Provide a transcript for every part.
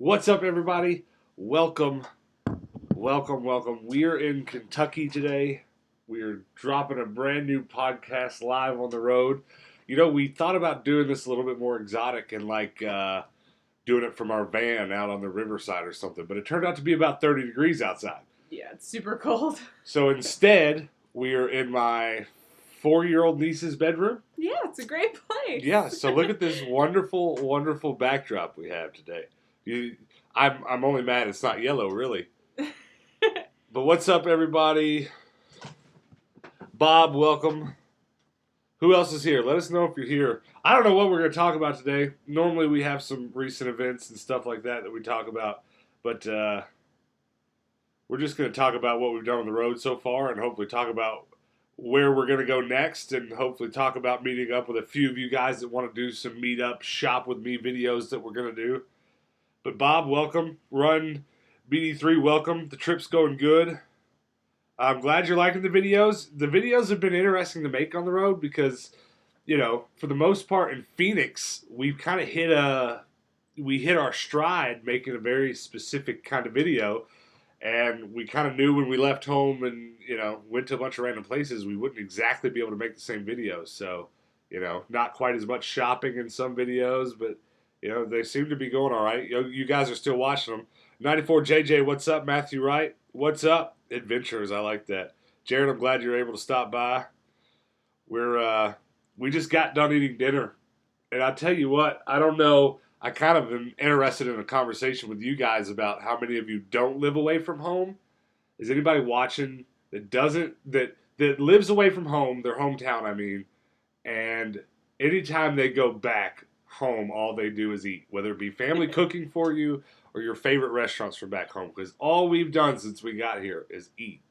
What's up, everybody? Welcome, welcome. We are in Kentucky today. We are dropping a brand new podcast live on the road. You know, we thought about doing this a little bit more exotic and doing it from our van out on the riverside or something, but it turned out to be about 30 degrees outside. Yeah, it's super cold. So instead, we are in my 4-year-old niece's bedroom. Yeah, it's a great place. Yeah, so look at this wonderful backdrop we have today. I'm only mad it's not yellow, really. But what's up, everybody? Bob, welcome. Who else is here? Let us know if you're here. I don't know what we're going to talk about today. Normally we have some recent events and stuff like that we talk about. But we're just going to talk about what we've done on the road so far and hopefully talk about where we're going to go next and hopefully talk about meeting up with a few of you guys that want to do some meetup shop with me videos that we're going to do. But Bob, welcome. Run BD3, welcome. The trip's going good. I'm glad you're liking the videos. The videos have been interesting to make on the road because, you know, for the most part in Phoenix, we've kind of hit our stride making a very specific kind of video. And we kind of knew when we left home and, you know, went to a bunch of random places, we wouldn't exactly be able to make the same videos. So, you know, not quite as much shopping in some videos, but, you know, they seem to be going all right. You guys are still watching them. 94JJ, what's up? Matthew Wright, what's up? Adventures, I like that. Jared, I'm glad you're able to stop by. We just got done eating dinner. And I tell you what, I don't know. I kind of am interested in a conversation with you guys about how many of you don't live away from home. Is anybody watching that lives away from home, their hometown, I mean, and anytime they go back home, all they do is eat, whether it be family cooking for you or your favorite restaurants from back home, because all we've done since we got here is eat.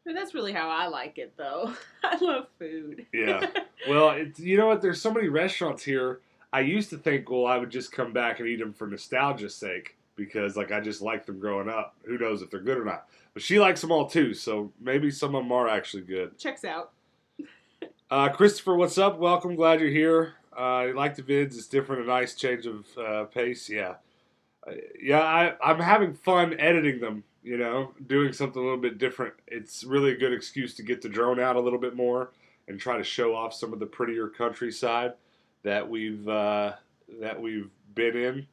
But that's really how I like it, though. I love food. Yeah. Well, you know what? There's so many restaurants here. I used to think, well, I would just come back and eat them for nostalgia's sake because, like, I just liked them growing up. Who knows if they're good or not? But she likes them all, too, so maybe some of them are actually good. Checks out. Christopher, what's up? Welcome. Glad you're here. You like the vids. It's different, a nice change of pace. Yeah. I'm having fun editing them, you know, doing something a little bit different. It's really a good excuse to get the drone out a little bit more and try to show off some of the prettier countryside that we've been in.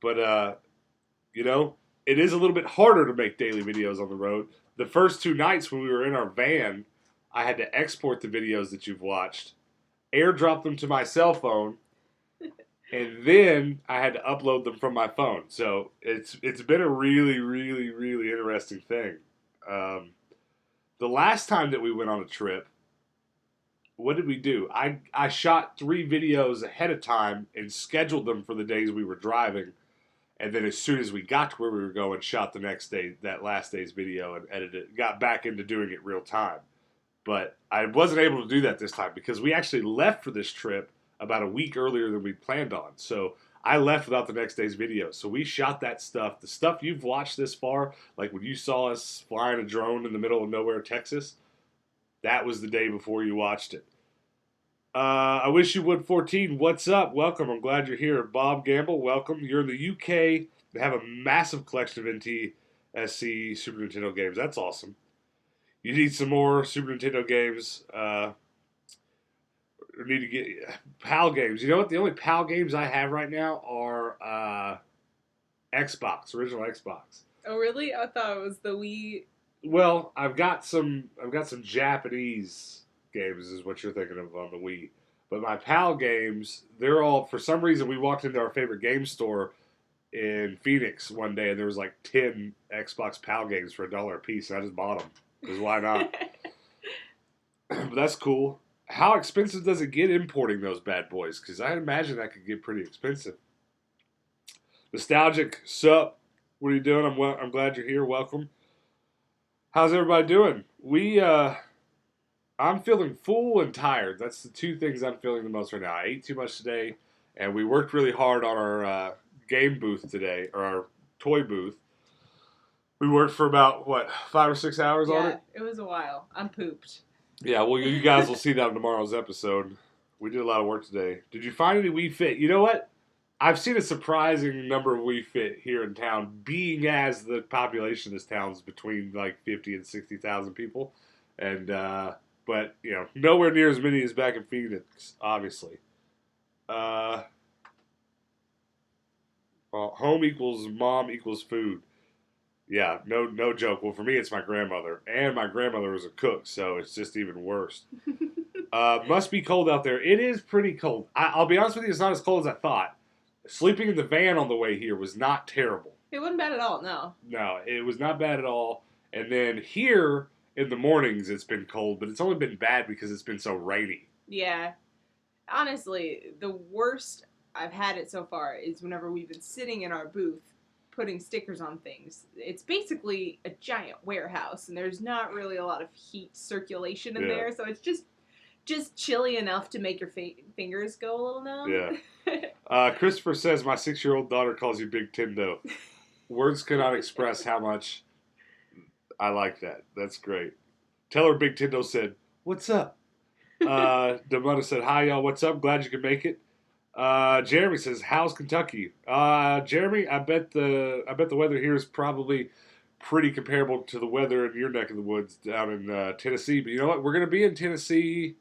But you know, it is a little bit harder to make daily videos on the road. The first 2 nights when we were in our van, I had to export the videos that you've watched, airdrop them to my cell phone, and then I had to upload them from my phone. So it's been a really interesting thing. The last time that we went on a trip, what did we do? I shot 3 videos ahead of time and scheduled them for the days we were driving. And then as soon as we got to where we were going, shot the next day, that last day's video and edited it. Got back into doing it real time. But I wasn't able to do that this time because we actually left for this trip about a week earlier than we planned on. So I left without the next day's video. So we shot that stuff. The stuff you've watched this far, like when you saw us flying a drone in the middle of nowhere, Texas, that was the day before you watched it. I wish you would 14. What's up? Welcome. I'm glad you're here. Bob Gamble, welcome. You're in the UK. They have a massive collection of NTSC Super Nintendo games. That's awesome. You need some more Super Nintendo games. Need to get PAL games. You know what? The only PAL games I have right now are Xbox, original Xbox. Oh, really? I thought it was the Wii. Well, I've got some Japanese games, is what you're thinking of on the Wii. But my PAL games, they're all, for some reason, we walked into our favorite game store in Phoenix one day, and there was like 10 Xbox PAL games for $1 a piece, and I just bought them. Because why not? But that's cool. How expensive does it get importing those bad boys? Because I imagine that could get pretty expensive. Nostalgic, sup? What are you doing? I'm glad you're here. Welcome. How's everybody doing? I'm feeling full and tired. That's the 2 things I'm feeling the most right now. I ate too much today, and we worked really hard on our game booth today, or our toy booth. We worked for about, 5 or 6 hours on it? Yeah, it was a while. I'm pooped. Yeah, well, you guys will see that in tomorrow's episode. We did a lot of work today. Did you find any Wii Fit? You know what? I've seen a surprising number of Wii Fit here in town, being as the population of this town is between like 50 and 60,000 people, and but nowhere near as many as back in Phoenix, obviously. Uh, well, home equals mom equals food. Yeah, no joke. Well, for me, it's my grandmother, and my grandmother was a cook, so it's just even worse. Must be cold out there. It is pretty cold. I'll be honest with you, it's not as cold as I thought. Sleeping in the van on the way here was not terrible. It wasn't bad at all, no. No, it was not bad at all. And then here in the mornings, it's been cold, but it's only been bad because it's been so rainy. Yeah. Honestly, the worst I've had it so far is whenever we've been sitting in our booth putting stickers on things. It's basically a giant warehouse, and there's not really a lot of heat circulation in there, so it's just chilly enough to make your fingers go a little numb. Yeah. Christopher says, my 6-year-old daughter calls you Big Tendo. Words cannot express how much I like that. That's great. Tell her Big Tendo said, what's up? Damona said, hi, y'all. What's up? Glad you could make it. Jeremy says, how's Kentucky? Jeremy, I bet the weather here is probably pretty comparable to the weather in your neck of the woods down in Tennessee. But you know what? We're going to be in Tennessee.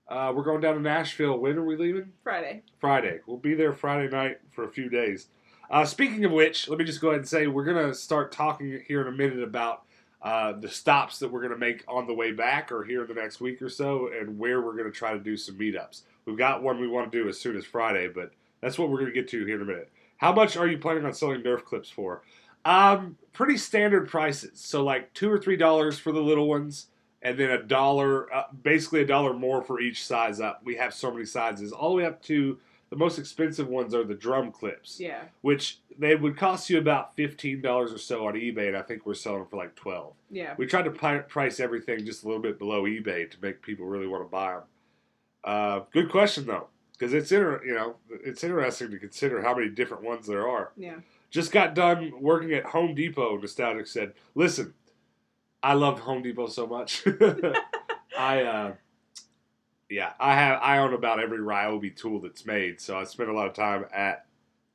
We're going down to Nashville. When are we leaving? Friday. We'll be there Friday night for a few days. Speaking of which, let me just go ahead and say we're going to start talking here in a minute about the stops that we're going to make on the way back or here in the next week or so, and where we're going to try to do some meetups. We've got one we want to do as soon as Friday, but that's what we're going to get to here in a minute. How much are you planning on selling Nerf clips for? Pretty standard prices. So like $2 or $3 for the little ones, and then $1, basically $1 more for each size up. We have so many sizes, all the way up to the most expensive ones are the drum clips. Yeah. Which they would cost you about $15 or so on eBay, and I think we're selling them for like $12. Yeah. We tried to price everything just a little bit below eBay to make people really want to buy them. Good question though, because it's interesting to consider how many different ones there are. Yeah. Just got done working at Home Depot. Nostalgic said, "Listen, I love Home Depot so much. I own about every Ryobi tool that's made, so I spend a lot of time at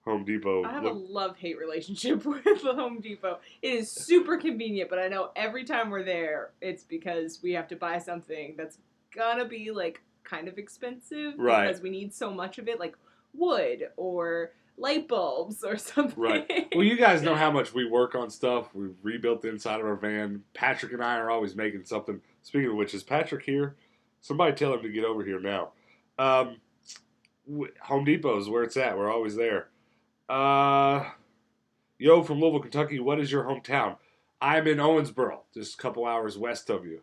Home Depot. I have a love-hate relationship with the Home Depot. It is super convenient, but I know every time we're there, it's because we have to buy something that's gonna be like kind of expensive, right? Because we need so much of it, like wood or light bulbs or something. Right. Well, you guys know how much we work on stuff. We've rebuilt the inside of our van. Patrick and I are always making something. Speaking of which, is Patrick here? Somebody tell him to get over here now. Home Depot is where it's at. We're always there. Yo, from Louisville, Kentucky, what is your hometown? I'm in Owensboro, just a couple hours west of you.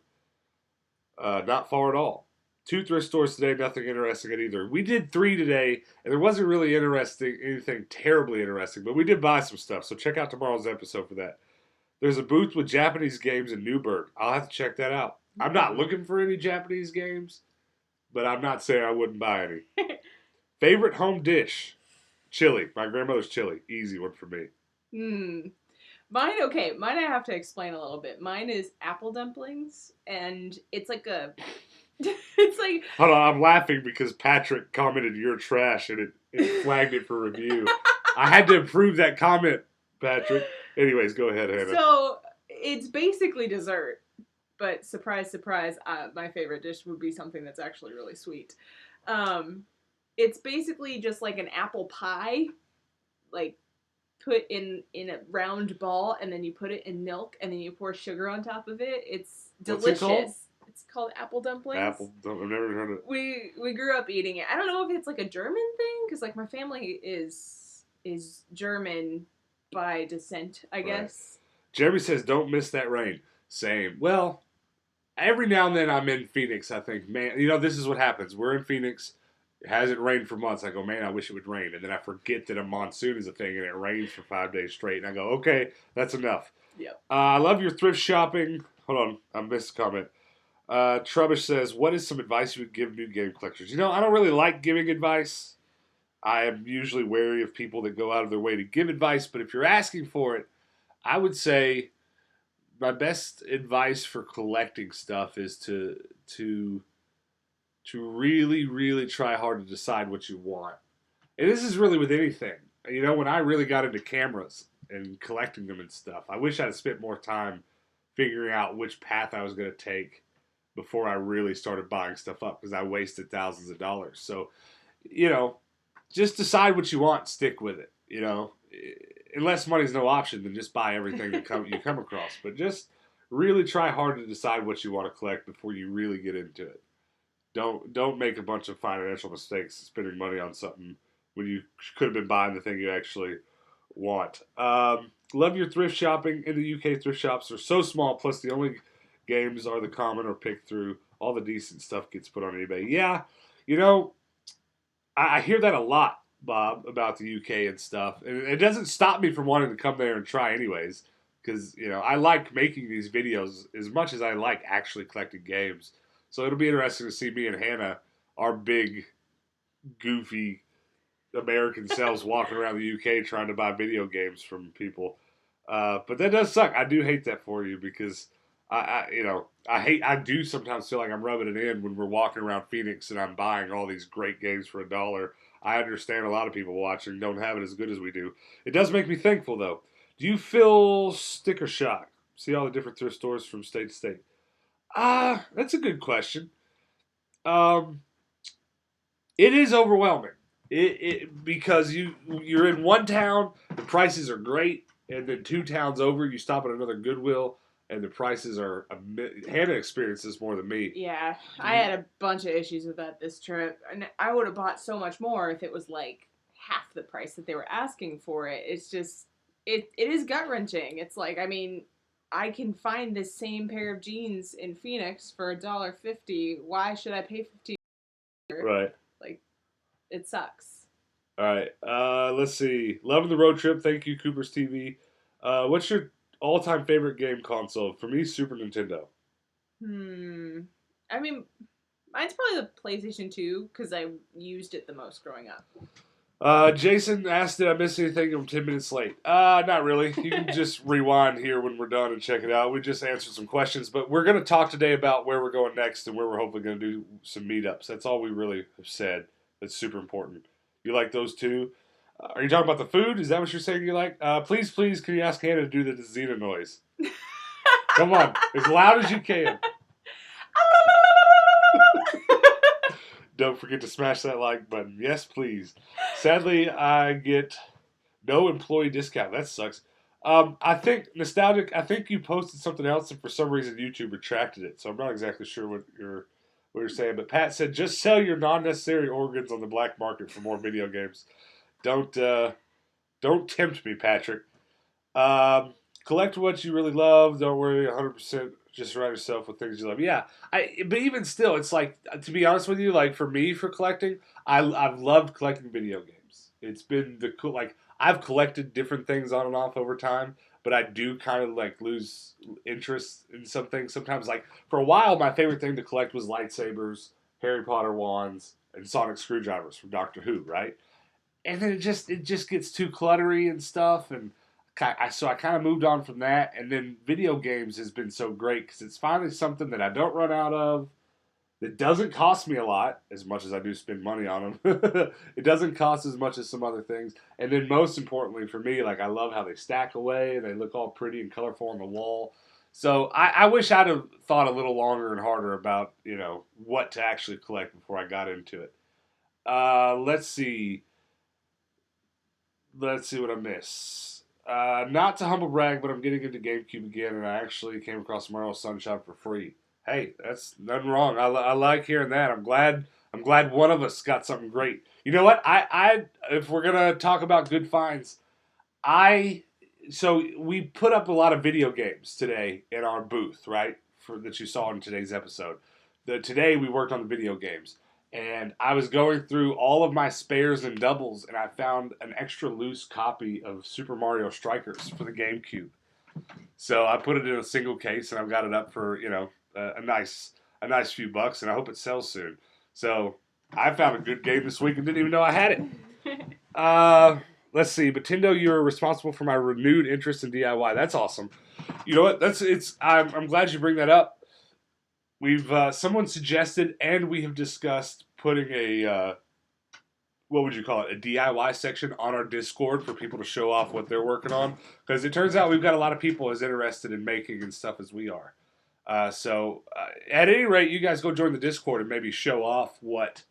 Not far at all. 2 thrift stores today, nothing interesting at either. We did 3 today, and there wasn't really anything terribly interesting, but we did buy some stuff, so check out tomorrow's episode for that. There's a booth with Japanese games in Newburgh. I'll have to check that out. I'm not looking for any Japanese games, but I'm not saying I wouldn't buy any. Favorite home dish? Chili. My grandmother's chili. Easy one for me. Mine I have to explain a little bit. Mine is apple dumplings, and it's like it's like... Hold on, I'm laughing because Patrick commented you're trash, and it flagged it for review. I had to approve that comment, Patrick. Anyways, go ahead, Hannah. So, it's basically dessert. But surprise, surprise, my favorite dish would be something that's actually really sweet. It's basically just like an apple pie, like put in a round ball, and then you put it in milk, and then you pour sugar on top of it. It's delicious. What's it called? It's called apple dumplings. I've never heard of it. We grew up eating it. I don't know if it's like a German thing, because like my family is German by descent, I guess. Jeremy says, "Don't miss that rain." Same. Well, every now and then I'm in Phoenix. I think, man, this is what happens. We're in Phoenix. It hasn't rained for months. I go, man, I wish it would rain. And then I forget that a monsoon is a thing, and it rains for 5 days straight. And I go, okay, that's enough. Yep. I love your thrift shopping. Hold on, I missed a comment. Trubbish says, what is some advice you would give new game collectors? I don't really like giving advice. I am usually wary of people that go out of their way to give advice. But if you're asking for it, I would say my best advice for collecting stuff is to really, really try hard to decide what you want. And this is really with anything. You know, when I really got into cameras and collecting them and stuff, I wish I'd spent more time figuring out which path I was going to take before I really started buying stuff up because I wasted thousands of dollars. So, you know, just decide what you want, stick with it. You know, unless money's no option, then just buy everything that you come across. But just really try hard to decide what you want to collect before you really get into it. Don't make a bunch of financial mistakes spending money on something when you could have been buying the thing you actually want. Love your thrift shopping in the UK. Thrift shops are so small. Plus, the only games are the common or picked through. All the decent stuff gets put on eBay. Yeah, you know, I hear that a lot, Bob, about the UK and stuff, and it doesn't stop me from wanting to come there and try anyways. Because you know, I like making these videos as much as I like actually collecting games. So it'll be interesting to see me and Hannah, our big, goofy American selves, walking around the UK trying to buy video games from people. But that does suck. I do hate that for you because you know, I do sometimes feel like I'm rubbing it in when we're walking around Phoenix and I'm buying all these great games for $1. I understand a lot of people watching don't have it as good as we do. It does make me thankful though. Do you feel sticker shock? See all the different thrift stores from state to state. That's a good question. Um, it is overwhelming. Because you're in one town, the prices are great, and then two towns over, you stop at another Goodwill, and the prices are. Hannah experiences more than me. Yeah, I had a bunch of issues with that this trip, and I would have bought so much more if it was like half the price that they were asking for it. It's just it is gut wrenching. It's like, I mean, I can find this same pair of jeans in Phoenix for $1.50. Why should I pay 50? Right. Like, it sucks. All right. Let's see. Loving the road trip. Thank you, Cooper's TV. What's your all-time favorite game console? For me, Super Nintendo. Hmm. I mean, mine's probably the PlayStation 2 because I used it the most growing up. Jason asked, "Did I miss anything? I'm 10 minutes late." Not really. You can just rewind here when we're done and check it out. We just answered some questions, but we're going to talk today about where we're going next and where we're hopefully going to do some meetups. That's all we really have said. That's super important. You like those two? Are you talking about the food? Is that what you're saying you like? Please, can you ask Hannah to do the Xena noise? Come on, as loud as you can. Don't forget to smash that like button. Yes, please. Sadly, I get no employee discount. That sucks. I think nostalgic. I think you posted something else, and for some reason YouTube retracted it. So I'm not exactly sure what you're saying. But Pat said, just sell your non-necessary organs on the black market for more video games. Don't don't tempt me, Patrick. Um, Collect what you really love. Don't worry, 100%. Just surround yourself with things you love. Yeah, but even still, it's like, to be honest with you, like for me, for collecting, I've loved collecting video games. It's been the cool. Like I've collected different things on and off over time, but I do kind of like lose interest in some things sometimes. Like for a while, my favorite thing to collect was lightsabers, Harry Potter wands, and sonic screwdrivers from Doctor Who, right? And then it just gets too cluttery and stuff, and so I kind of moved on from that. And then video games has been so great because it's finally something that I don't run out of. That doesn't cost me a lot, as much as I do spend money on them. It doesn't cost as much as some other things. And then most importantly for me, like I love how they stack away. They look all pretty and colorful on the wall. So I wish I'd have thought a little longer and harder about what to actually collect before I got into it. Let's see. Let's see what I miss. Not to humble brag, but I'm getting into GameCube again, and I actually came across Mario Sunshine for free. Hey, that's nothing wrong. I like hearing that. I'm glad. I'm glad one of us got something great. You know what? I if we're gonna talk about good finds, I so we put up a lot of video games today in our booth, right? For that you saw in today's episode. Today we worked on the video games, and I was going through all of my spares and doubles, and I found an extra loose copy of Super Mario Strikers for the GameCube. So I put it in a single case, and I've got it up for a nice few bucks, and I hope it sells soon. So I found a good game this week and didn't even know I had it. Let's see, but Tendo, you're responsible for my renewed interest in DIY. That's awesome. You know what? I'm glad you bring that up. We've someone suggested, and we have discussed putting what would you call it, a DIY section on our Discord for people to show off what they're working on. Because it turns out we've got a lot of people as interested in making and stuff as we are. At any rate, you guys go join the Discord and maybe show off what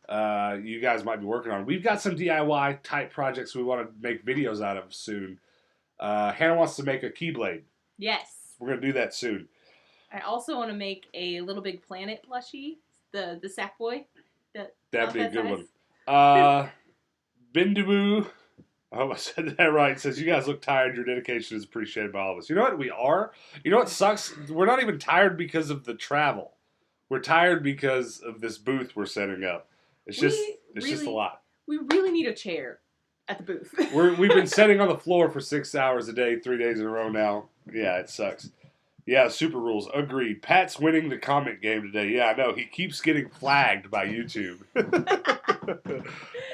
you guys might be working on. We've got some DIY type projects we want to make videos out of soon. Hannah wants to make a Keyblade. Yes. We're going to do that soon. I also want to make a Little Big Planet plushie, the Sackboy. That'd be a good one. Bindaboo, I hope I said that right, says, you guys look tired. Your dedication is appreciated by all of us. You know what? We are. You know what sucks? We're not even tired because of the travel. We're tired because of this booth we're setting up. It's just a lot. We really need a chair at the booth. We've been sitting on the floor for 6 hours a day, 3 days in a row now. Yeah, it sucks. Yeah, Super Rules. Agreed. Pat's winning the comment game today. Yeah, I know. He keeps getting flagged by YouTube.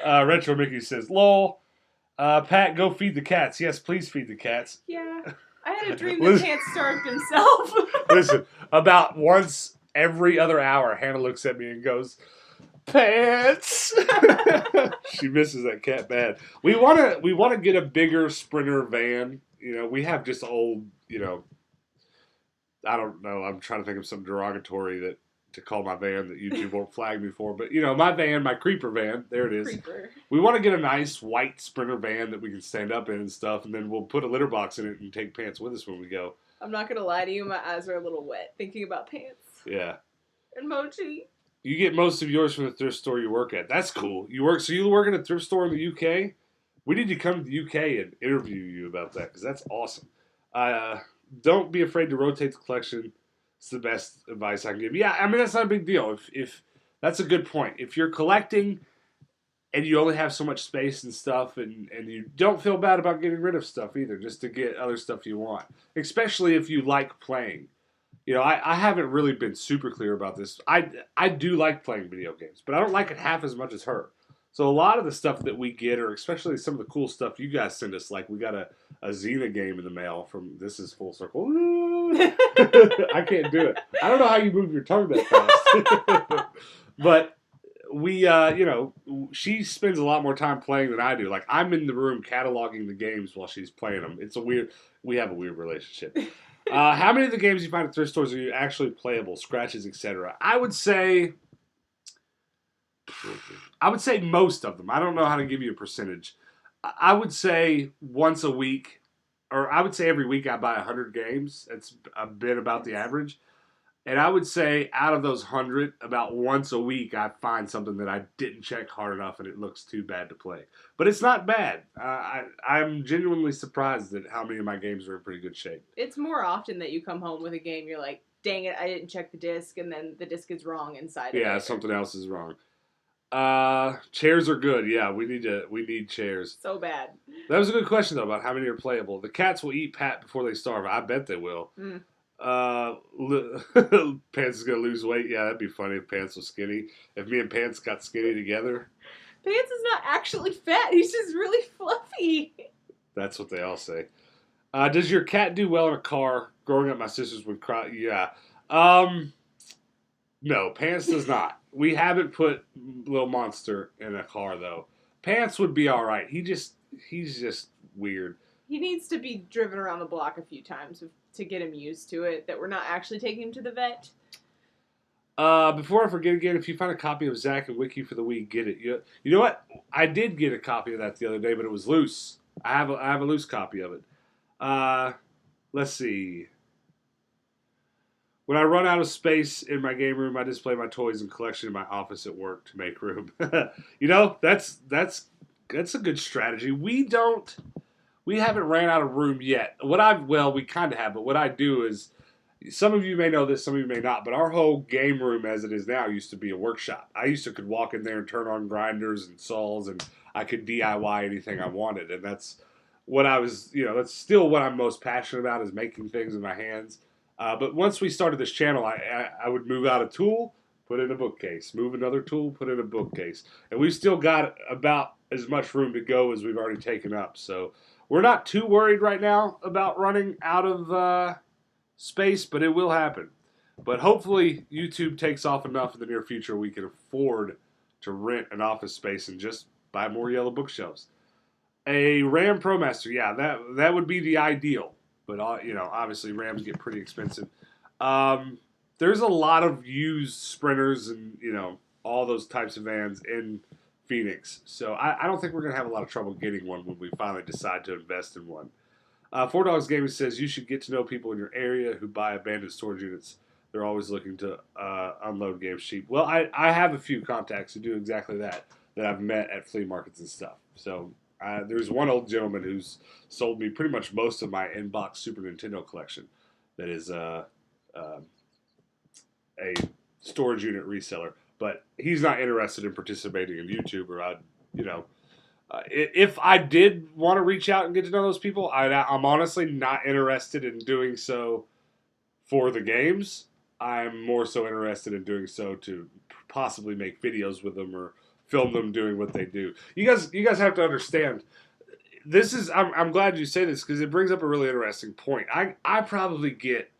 Retro Mickey says, lol. Pat, go feed the cats. Yes, please feed the cats. Yeah. I had a dream that Pants starved himself. Listen, about once every other hour, Hannah looks at me and goes, Pants. She misses that cat bad. We wanna get a bigger Sprinter van. You know, we have just old, you know, I don't know. I'm trying to think of some derogatory to call my van that YouTube won't flag me for. But, you know, my van, my creeper van, there it is. Creeper. We want to get a nice white Sprinter van that we can stand up in and stuff, and then we'll put a litter box in it and take Pants with us when we go. I'm not going to lie to you. My eyes are a little wet thinking about Pants. Yeah. And Mochi. You get most of yours from the thrift store you work at. That's cool. You work in a thrift store in the UK? We need to come to the UK and interview you about that, because that's awesome. Don't be afraid to rotate the collection. It's the best advice I can give. Yeah, I mean, that's not a big deal. If that's a good point. If you're collecting and you only have so much space and stuff, and you don't feel bad about getting rid of stuff either, just to get other stuff you want. Especially if you like playing. You know, I haven't really been super clear about this. I do like playing video games, but I don't like it half as much as her. So a lot of the stuff that we get, or especially some of the cool stuff you guys send us, like we got a Xena game in the mail from This Is Full Circle. I can't do it. I don't know how you move your tongue that fast. But we, you know, she spends a lot more time playing than I do. Like, I'm in the room cataloging the games while she's playing them. We have a weird relationship. How many of the games you find at thrift stores are you actually playable, scratches, etc.? I would say most of them. I don't know how to give you a percentage. I would say once a week, or I would say every week I buy 100 games. It's a bit about the average. And I would say out of those 100, about once a week I find something that I didn't check hard enough and it looks too bad to play. But it's not bad. I'm genuinely surprised at how many of my games are in pretty good shape. It's more often that you come home with a game, you're like, dang it, I didn't check the disc, and then the disc is wrong inside of it. Yeah, something else is wrong. Chairs are good. Yeah, we need chairs. So bad. That was a good question though about how many are playable. The cats will eat Pat before they starve. I bet they will. Pants is gonna lose weight. Yeah, that'd be funny if Pants was skinny. If me and Pants got skinny together. Pants is not actually fat. He's just really fluffy. That's what they all say. Does your cat do well in a car? Growing up, my sisters would cry. Yeah. No, Pants does not. We haven't put Little Monster in a car, though. Pants would be all right. He's just weird. He needs to be driven around the block a few times to get him used to it, that we're not actually taking him to the vet. Before I forget again, if you find a copy of Zack and Wiki for the Wii, get it. You know what? I did get a copy of that the other day, but it was loose. I have a loose copy of it. Let's see. When I run out of space in my game room, I display my toys and collection in my office at work to make room. You know, that's a good strategy. We haven't ran out of room yet. We kind of have, but what I do is, some of you may know this, some of you may not, but our whole game room as it is now used to be a workshop. I could walk in there and turn on grinders and saws, and I could DIY anything I wanted, and that's what that's still what I'm most passionate about, is making things with my hands. But once we started this channel, I would move out a tool, put in a bookcase, move another tool, put in a bookcase, and we've still got about as much room to go as we've already taken up, so we're not too worried right now about running out of space, but it will happen. But hopefully YouTube takes off enough in the near future we can afford to rent an office space and just buy more yellow bookshelves. A RAM ProMaster, yeah, that would be the ideal. But obviously RAMs get pretty expensive. Um, there's a lot of used sprinters and all those types of vans in Phoenix, so I don't think we're gonna have a lot of trouble getting one when we finally decide to invest in one. Four Dogs Gaming says you should get to know people in your area who buy abandoned storage units. They're always looking to unload games cheap. Well, I have a few contacts who do exactly that I've met at flea markets and stuff. So there's one old gentleman who's sold me pretty much most of my in-box Super Nintendo collection. That is a storage unit reseller, but he's not interested in participating in YouTube or if I did want to reach out and get to know those people, I'm honestly not interested in doing so for the games. I'm more so interested in doing so to possibly make videos with them or film them doing what they do. You guys have to understand. I'm glad you say this because it brings up a really interesting point. I probably get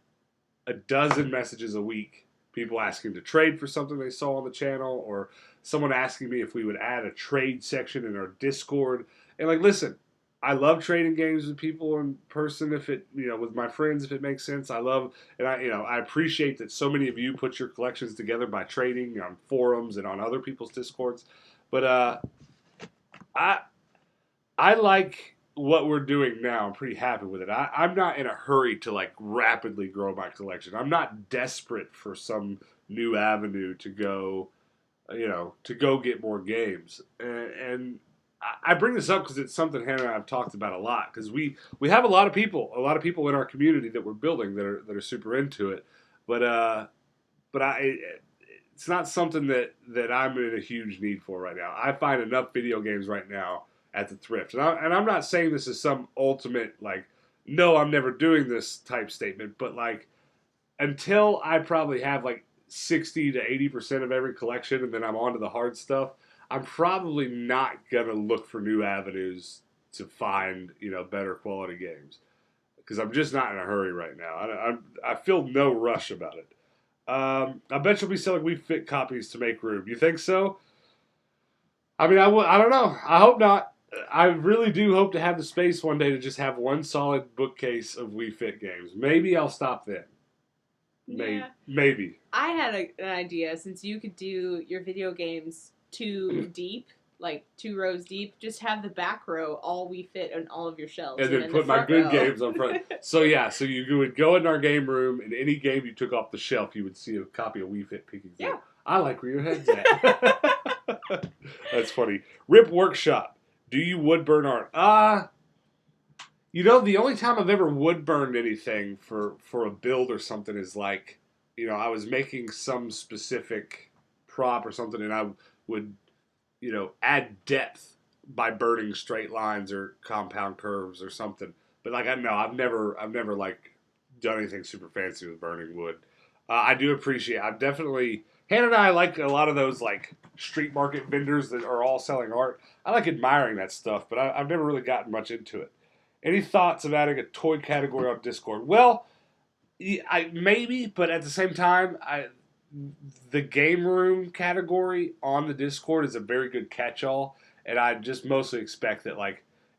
a dozen messages a week, people asking to trade for something they saw on the channel, or someone asking me if we would add a trade section in our Discord. And listen, I love trading games with people in person if it, with my friends if it makes sense. I appreciate that so many of you put your collections together by trading on forums and on other people's Discords. But I I like what we're doing now. I'm pretty happy with it. I'm not in a hurry to rapidly grow my collection. I'm not desperate for some new avenue to go, to go get more games. And I bring this up because it's something Hannah and I have talked about a lot. Because we have a lot of people in our community that we're building that are super into it. But it's not something that I'm in a huge need for right now. I find enough video games right now at the thrift, and I'm not saying this is some ultimate no, I'm never doing this type statement, but until I probably have 60 to 80% of every collection, and then I'm on to the hard stuff, I'm probably not gonna look for new avenues to find better quality games because I'm just not in a hurry right now. I feel no rush about it. I bet you'll be selling We Fit copies to make room. You think so? I mean, I don't know. I hope not. I really do hope to have the space one day to just have one solid bookcase of We Fit games. Maybe I'll stop then. Yeah. Maybe. I had an idea since you could do your video games two deep, like 2 rows deep. Just have the back row all We Fit on all of your shelves, And then put the my good row. games on front. So you would go in our game room, and any game you took off the shelf, you would see a copy of We Fit peeking through. Yeah. I like where your head's at. That's funny. Rip Workshop. Do you wood burn art? The only time I've ever wood burned anything for a build or something is I was making some specific prop or something, and I would, add depth by burning straight lines or compound curves or something. But I've never done anything super fancy with burning wood. I do appreciate. I've definitely Hannah and I like a lot of those street market vendors that are all selling art. I like admiring that stuff, but I've never really gotten much into it. Any thoughts of adding a toy category on Discord? Well, maybe, but at the same time, the game room category on the Discord is a very good catch-all, and I just mostly expect that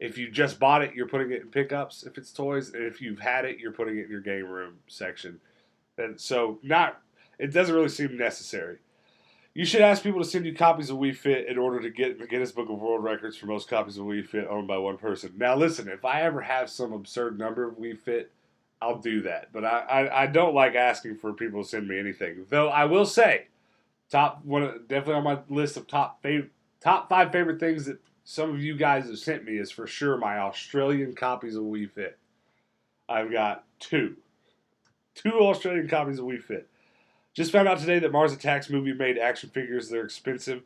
if you just bought it, you're putting it in pickups if it's toys, and if you've had it, you're putting it in your game room section. And so it doesn't really seem necessary. You should ask people to send you copies of Wii Fit in order to get in the Guinness Book of World Records for most copies of Wii Fit owned by one person. Now, listen, if I ever have some absurd number of Wii Fit, I'll do that. But I don't like asking for people to send me anything. Though I will say, definitely on my list of top 5 favorite things that some of you guys have sent me is for sure my Australian copies of Wii Fit. I've got 2 Australian copies of Wii Fit. Just found out today that Mars Attacks movie made action figures. They're expensive.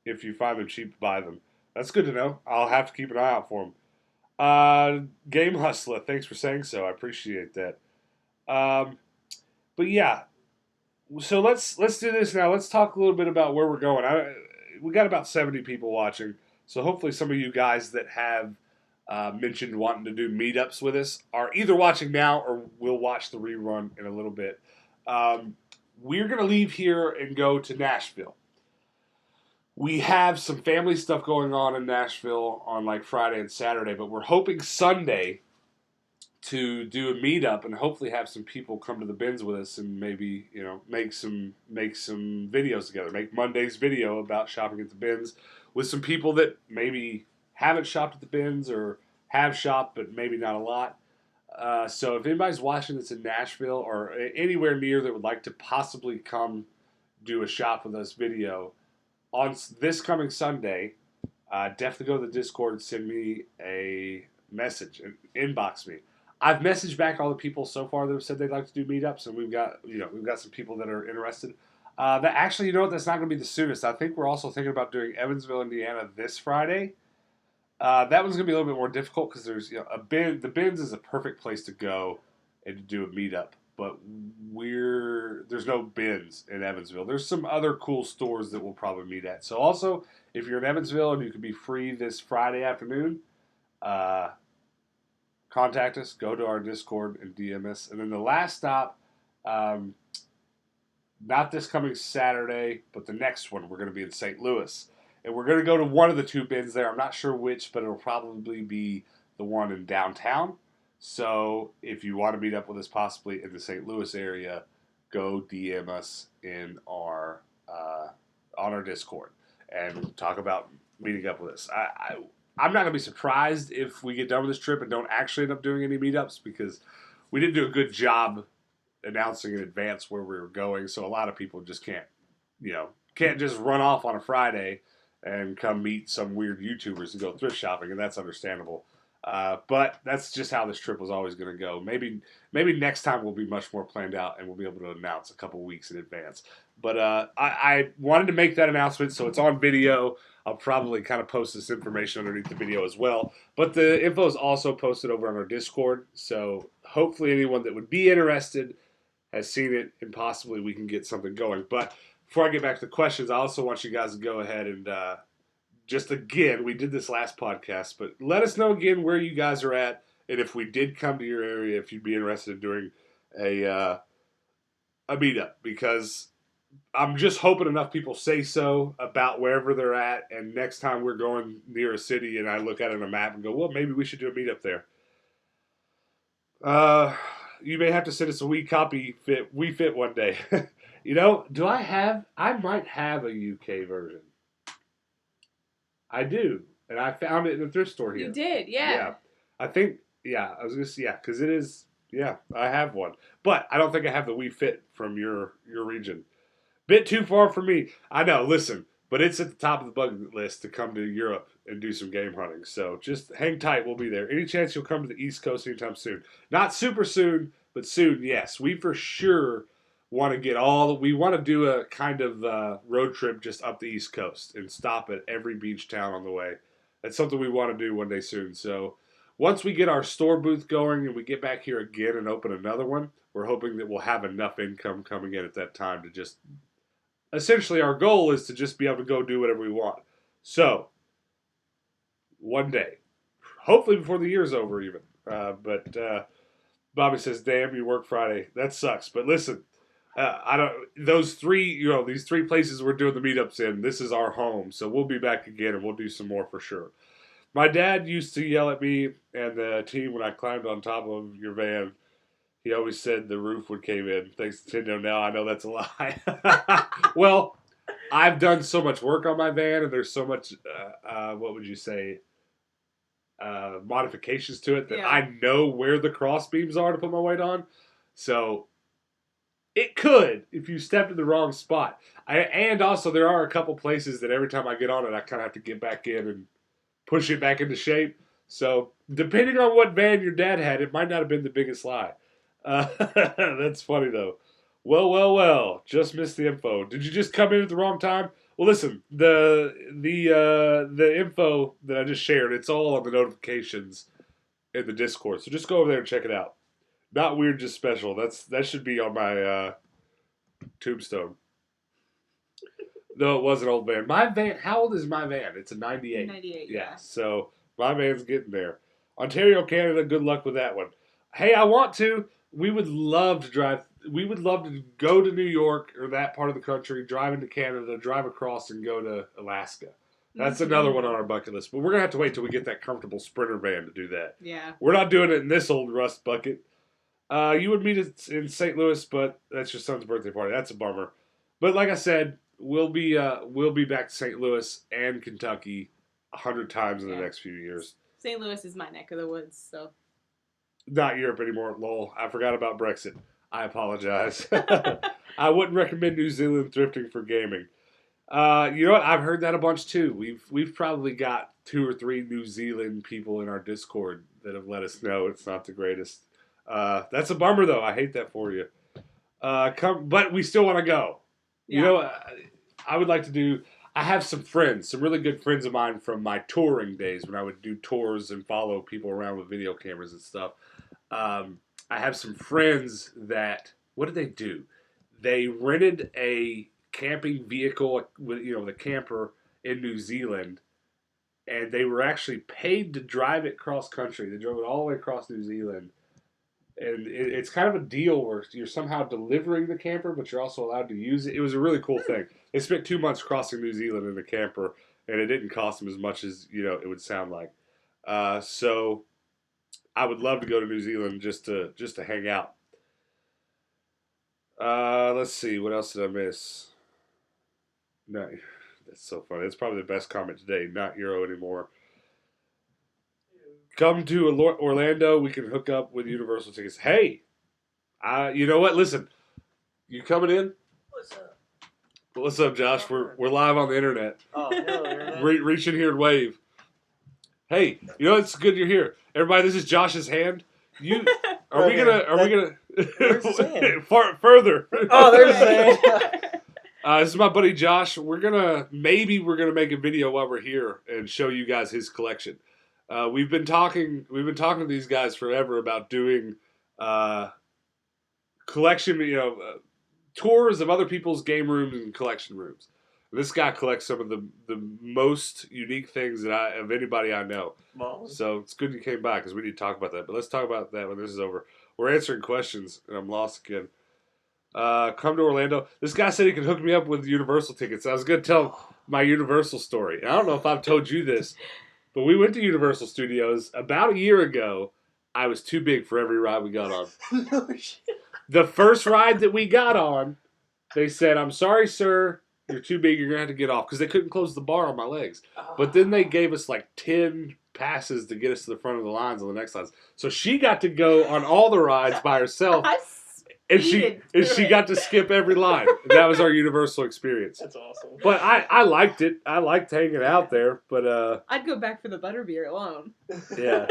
If you find them cheap, buy them. That's good to know. I'll have to keep an eye out for them. Game Hustler, thanks for saying so. I appreciate that. But yeah, so let's do this now. Let's talk a little bit about where we're going. We got about 70 people watching, so hopefully some of you guys that have mentioned wanting to do meetups with us are either watching now or will watch the rerun in a little bit. We're going to leave here and go to Nashville. We have some family stuff going on in Nashville on like Friday and Saturday, but we're hoping Sunday to do a meetup and hopefully have some people come to the bins with us and maybe make some videos together. Make Monday's video about shopping at the bins with some people that maybe haven't shopped at the bins or have shopped but maybe not a lot. So if anybody's watching that's in Nashville or anywhere near that would like to possibly come do a shop with us video on this coming Sunday, definitely go to the Discord and send me a message and inbox me. I've messaged back all the people so far that have said they'd like to do meetups, and we've got some people that are interested. That actually, that's not going to be the soonest. I think we're also thinking about doing Evansville, Indiana this Friday. That one's going to be a little bit more difficult because there's a bin. The bins is a perfect place to go and to do a meetup, but there's no bins in Evansville. There's some other cool stores that we'll probably meet at. So also, if you're in Evansville and you can be free this Friday afternoon, uh, contact us. Go to our Discord and DM us. And then the last stop, um, not this coming Saturday, but the next one, we're going to be in St. Louis. And we're going to go to one of the two bins there. I'm not sure which, but it'll probably be the one in downtown. So if you want to meet up with us possibly in the St. Louis area, go DM us in our on our Discord and talk about meeting up with us. I'm not going to be surprised if we get done with this trip and don't actually end up doing any meetups because we didn't do a good job announcing in advance where we were going. So a lot of people just can't just run off on a Friday and come meet some weird YouTubers and go thrift shopping, and that's understandable. But that's just how this trip was always going to go. Maybe next time we'll be much more planned out and we'll be able to announce a couple weeks in advance. But I wanted to make that announcement, so it's on video. I'll probably kind of post this information underneath the video as well. But the info is also posted over on our Discord, so hopefully anyone that would be interested has seen it, and possibly we can get something going. But before I get back to the questions, I also want you guys to go ahead and just again, we did this last podcast, but let us know again where you guys are at, and if we did come to your area, if you'd be interested in doing a meetup, because I'm just hoping enough people say so about wherever they're at, and next time we're going near a city and I look at it on a map and go, well, maybe we should do a meetup there. Uh, you may have to send us a We Fit one day. Do I have? I might have a UK version. I do, and I found it in the thrift store here. You did, yeah. Yeah, I think. Yeah, I was gonna say because it is. Yeah, I have one, but I don't think I have the We Fit from your region. Bit too far for me. I know. Listen, but it's at the top of the bucket list to come to Europe and do some game hunting. So just hang tight. We'll be there. Any chance you'll come to the East Coast anytime soon? Not super soon, but soon. Yes, we for sure want to get all. We want to do a kind of road trip just up the East Coast and stop at every beach town on the way. That's something we want to do one day soon. So once we get our store booth going and we get back here again and open another one, we're hoping that we'll have enough income coming in at that time to just essentially our goal is to just be able to go do whatever we want. So, one day, hopefully before the year's over, even. But Bobby says, "Damn, you work Friday. That sucks." But listen, I don't. These three places we're doing the meetups in. This is our home, so we'll be back again and we'll do some more for sure. My dad used to yell at me and the team when I climbed on top of your van. He always said the roof would cave in. Thanks to Tendo, now I know that's a lie. Well, I've done so much work on my van, and there's so much, what would you say, modifications to it that Yeah. I know where the cross beams are to put my weight on. So it could if you stepped in the wrong spot. And also, there are a couple places that every time I get on it, I kind of have to get back in and push it back into shape. So depending on what van your dad had, it might not have been the biggest lie. That's funny though. Well. Just missed the info. Did you just come in at the wrong time? Well, listen. The info that I just shared, it's all on the notifications in the Discord. So just go over there and check it out. Not weird, just special. That should be on my tombstone. No, it was an old van. My van. How old is my van? It's a '98. 98. Yeah. So my van's getting there. Ontario, Canada. Good luck with that one. Hey, I want to. We would love to drive would love to go to New York or that part of the country, drive into Canada, drive across, and go to Alaska. That's another one on our bucket list. But we're gonna have to wait till we get that comfortable Sprinter van to do that. Yeah. We're not doing it in this old rust bucket. You would meet us in St. Louis, but that's your son's birthday party. That's a bummer. But like I said, we'll be back to St. Louis and Kentucky 100 times in the next few years. St. Louis is my neck of the woods, so. Not Europe anymore. Lol. I forgot about Brexit. I apologize. I wouldn't recommend New Zealand thrifting for gaming. You know what? I've heard that a bunch too. We've probably got 2 or 3 New Zealand people in our Discord that have let us know it's not the greatest. That's a bummer though. I hate that for you. But we still want to go. Yeah. You know, I would like to do. I have some friends, some really good friends of mine from my touring days when I would do tours and follow people around with video cameras and stuff. I have some friends that, what did they do? They rented a camping vehicle with, the camper in New Zealand, and they were actually paid to drive it cross country. They drove it all the way across New Zealand. And it's kind of a deal where you're somehow delivering the camper, but you're also allowed to use it. It was a really cool thing. They spent 2 months crossing New Zealand in the camper, and it didn't cost them as much as it would sound like. So I would love to go to New Zealand just to hang out. Let's see, what else did I miss? No, that's so funny. That's probably the best comment today. Not Euro anymore. Come to Orlando. We can hook up with Universal tickets. Hey, you know what? Listen, you coming in? What's up? What's up, Josh? We're live on the internet. Oh, hello, internet. Reach in here and wave. Hey, it's good you're here. Everybody, this is Josh's hand. Are we gonna Where's his hand? Further? Oh, there's his hand. This is my buddy Josh. We're gonna make a video while we're here and show you guys his collection. We've been talking to these guys forever about doing collection, tours of other people's game rooms and collection rooms. This guy collects some of the most unique things of anybody I know. Balls. So it's good you came by because we need to talk about that. But let's talk about that when this is over. We're answering questions, and I'm lost again. Come to Orlando. This guy said he could hook me up with Universal tickets. I was going to tell my Universal story. And I don't know if I've told you this, but we went to Universal Studios about a year ago. I was too big for every ride we got on. No shit. The first ride that we got on, they said, "I'm sorry, sir. You're too big. You're going to have to get off." Because they couldn't close the bar on my legs. But then they gave us like 10 passes to get us to the front of the lines on the next lines. So she got to go on all the rides by herself. And she got to skip every line. That was our Universal experience. That's awesome. But I liked it. I liked hanging out there. But I'd go back for the butterbeer alone. Yeah.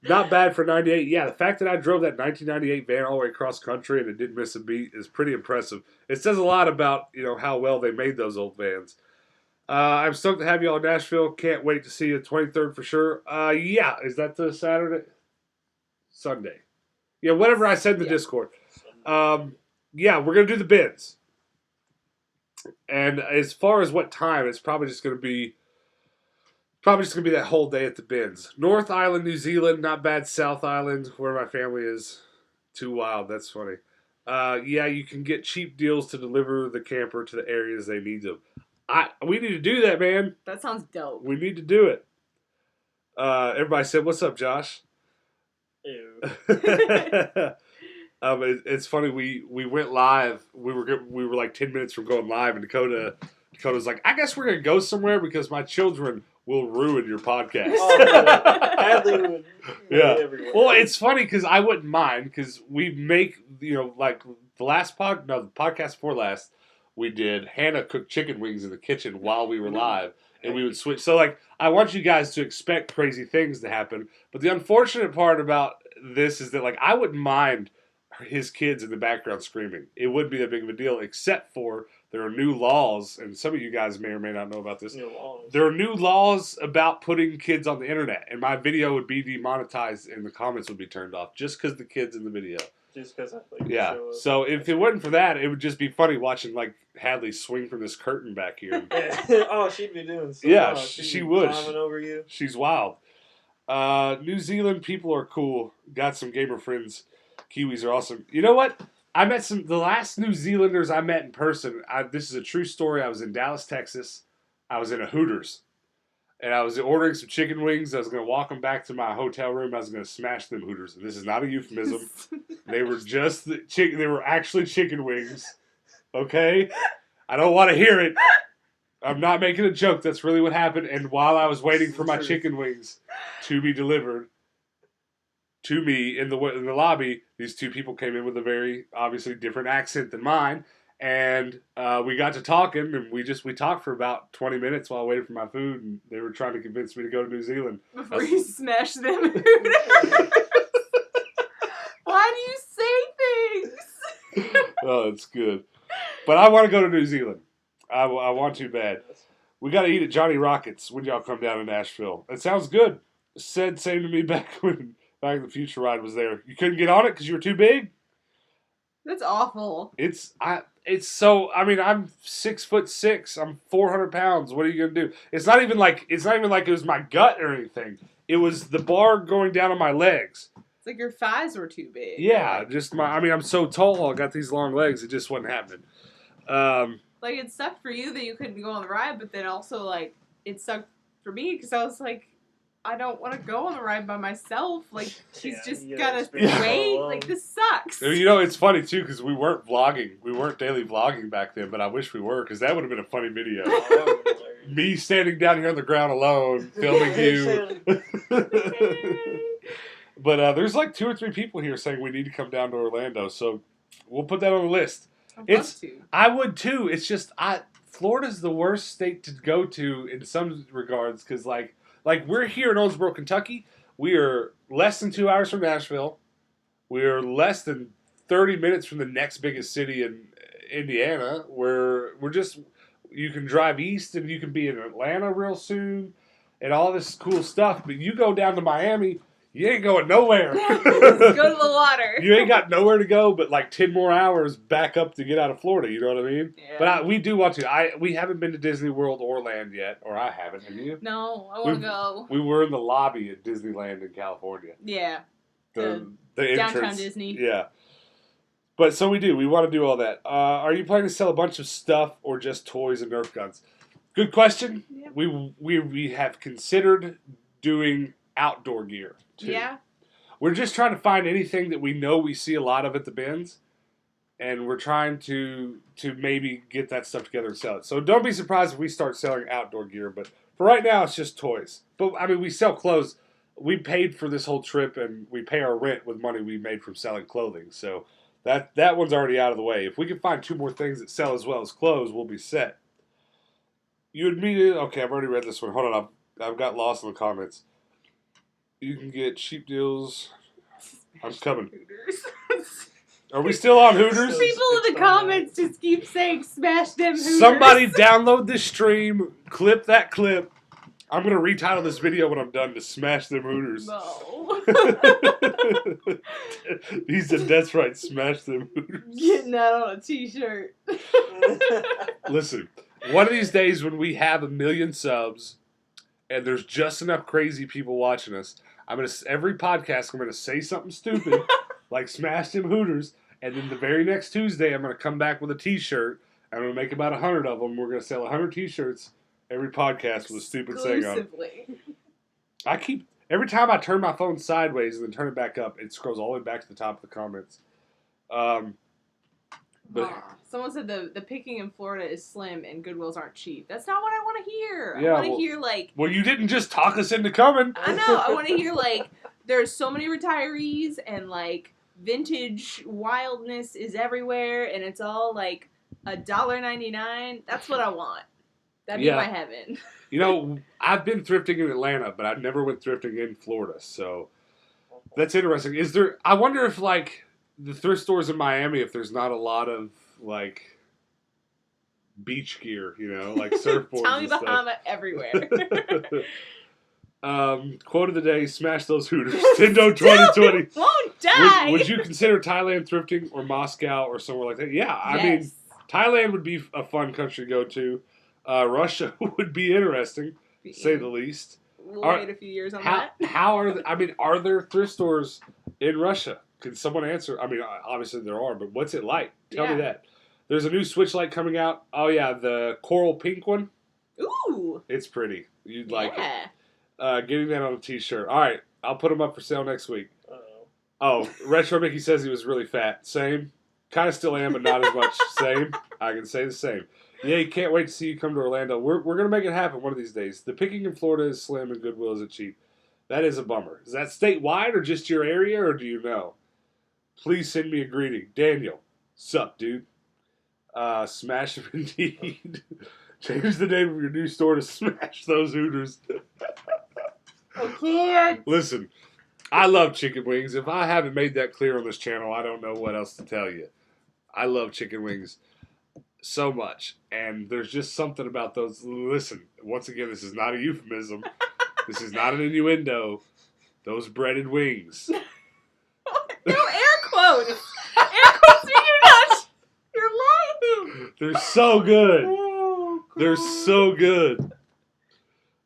Not bad for 98. Yeah, the fact that I drove that 1998 van all the way across country and it didn't miss a beat is pretty impressive. It says a lot about, how well they made those old vans. I'm stoked to have you all in Nashville. Can't wait to see you 23rd for sure. Yeah, is that the Saturday? Sunday. Yeah, whatever I said in the Discord. Yeah, we're going to do the bins. And as far as what time, it's probably just going to be that whole day at the bins. North Island, New Zealand, not bad. South Island, where my family is, too wild. That's funny. Yeah, you can get cheap deals to deliver the camper to the areas they need them. We need to do that, man. That sounds dope. We need to do it. Everybody said, "What's up, Josh?" Ew. It's funny. We went live. We were like 10 minutes from going live, and Dakota's like, "I guess we're gonna go somewhere because my children will ruin your podcast." Hadley would Yeah. everywhere. Well, it's funny because I wouldn't mind because we make like the podcast before last, we did Hannah cooked chicken wings in the kitchen while we were live, and we would switch. So like, I want you guys to expect crazy things to happen. But the unfortunate part about this is that like I wouldn't mind his kids in the background screaming. It wouldn't be that big of a deal, except for there are new laws, and some of you guys may or may not know about this. There are new laws about putting kids on the internet, and my video would be demonetized and the comments would be turned off just because the kid's in the video. Just because I think Yeah. So if it wasn't for that, it would just be funny watching like Hadley swing from this curtain back here. Oh, she'd be doing so Yeah, much. she would. Climbing over you. She's wild. New Zealand people are cool. Got some gamer friends. Kiwis are awesome. You know what? I met the last New Zealanders I met in person. This is a true story. I was in Dallas, Texas. I was in a Hooters. And I was ordering some chicken wings. I was going to walk them back to my hotel room. I was going to smash them Hooters. And this is not a euphemism. They were just chicken. They were actually chicken wings. Okay? I don't want to hear it. I'm not making a joke. That's really what happened. And while I was waiting for my chicken wings to be delivered to me in the lobby, these two people came in with a very obviously different accent than mine. And we got to talking, and we talked for about 20 minutes while I waited for my food, and they were trying to convince me to go to New Zealand. Before you smash them. Why do you say things? Oh, it's good. But I want to go to New Zealand. I want to bad. We got to eat at Johnny Rockets when y'all come down to Nashville. It sounds good. Same to me back when Back in the Future ride was there. You couldn't get on it because you were too big? That's awful. It's so. I mean, I'm 6'6". I'm 400 pounds. What are you gonna do? It's not even like it was my gut or anything. It was the bar going down on my legs. It's like your thighs were too big. Yeah, just my. I mean, I'm so tall. I got these long legs. It just wasn't happening. Like it sucked for you that you couldn't go on the ride, but then also like it sucked for me because I was like, I don't want to go on the ride by myself. Like, she's just gotta wait. Like, this sucks. You know, it's funny, too, because we weren't vlogging. We weren't daily vlogging back then, but I wish we were, because that would have been a funny video. Me standing down here on the ground alone, filming you. But there's like 2 or 3 people here saying we need to come down to Orlando, so we'll put that on the list. I would, too. It's just, Florida's the worst state to go to in some regards, because, like we're here in Owensboro, Kentucky. We are less than 2 hours from Nashville. We are less than 30 minutes from the next biggest city in Indiana. We're just, you can drive east and you can be in Atlanta real soon and all this cool stuff. But you go down to Miami, you ain't going nowhere. Go to the water. You ain't got nowhere to go but like 10 more hours back up to get out of Florida. You know what I mean? Yeah. But we do want to. We haven't been to Disney World or Land yet, or I haven't. Have you? No, I want to go. We were in the lobby at Disneyland in California. Yeah. The downtown entrance. Disney. Yeah. But so we do. We want to do all that. Are you planning to sell a bunch of stuff or just toys and Nerf guns? Good question. Yep. We have considered doing outdoor gear too. Yeah. We're just trying to find anything that we know we see a lot of at the bins, and we're trying to maybe get that stuff together and sell it. So don't be surprised if we start selling outdoor gear. But for right now, it's just toys. But I mean, we sell clothes. We paid for this whole trip, and we pay our rent with money we made from selling clothing. So that one's already out of the way. If we can find 2 more things that sell as well as clothes, we'll be set. You admitted, okay, I've already read this one. Hold on, I've got lost in the comments. You can get cheap deals. I'm coming. Are we still on Hooters? People in the comments just keep saying smash them Hooters. Somebody download this stream, clip that clip. I'm going to retitle this video when I'm done to smash them Hooters. No. He said, that's right, smash them Hooters. Getting that on a t-shirt. Listen, one of these days when we have 1 million subs and there's just enough crazy people watching us, every podcast I'm going to say something stupid like smash them Hooters, and then the very next Tuesday I'm going to come back with a t-shirt. I'm going to make about 100 of them. We're going to sell 100 t-shirts every podcast with a stupid saying on it. Every time I turn my phone sideways and then turn it back up, it scrolls all the way back to the top of the comments. Someone said the picking in Florida is slim and Goodwills aren't cheap. That's not what I want to hear. Yeah, I want to hear like... Well, you didn't just talk us into coming. I know. I want to hear like there's so many retirees and like vintage wildness is everywhere and it's all like $1.99. That's what I want. That'd be my heaven. You know, I've been thrifting in Atlanta, but I never went thrifting in Florida, so that's interesting. I wonder if, like, the thrift stores in Miami, if there's not a lot of, like, beach gear, you know, like surfboards Tommy and stuff. Bahama everywhere. Quote of the day, smash those Hooters. Tendo 2020. Won't die! Would you consider Thailand thrifting or Moscow or somewhere like that? Yeah, I mean, Thailand would be a fun country to go to. Russia would be interesting, to say the least. We'll wait a few years on that. Are there thrift stores in Russia? Can someone answer? I mean, obviously there are, but what's it like? Tell me Yeah. that. There's a new Switch Lite coming out. Oh yeah, the coral pink one. Ooh. It's pretty. You'd like it. Yeah. Getting that on a T-shirt. All right, I'll put them up for sale next week. Uh-oh. Oh, Retro Mickey says he was really fat. Same. Kind of still am, but not as much. Same. I can say the same. Yeah, can't wait to see you come to Orlando. We're going to make it happen one of these days. The picking in Florida is slim and Goodwill is cheap. That is a bummer. Is that statewide or just your area, or do you know? Please send me a greeting. Daniel. Sup, dude? Smash them indeed. Change the name of your new store to Smash Those Hooters. I can't. Listen, I love chicken wings. If I haven't made that clear on this channel, I don't know what else to tell you. I love chicken wings so much. And there's just something about those. Listen, once again, this is not a euphemism. This is not an innuendo. Those breaded wings. No air quotes. Air quotes mean you're not. You're lying. They're so good. Oh, They're so good.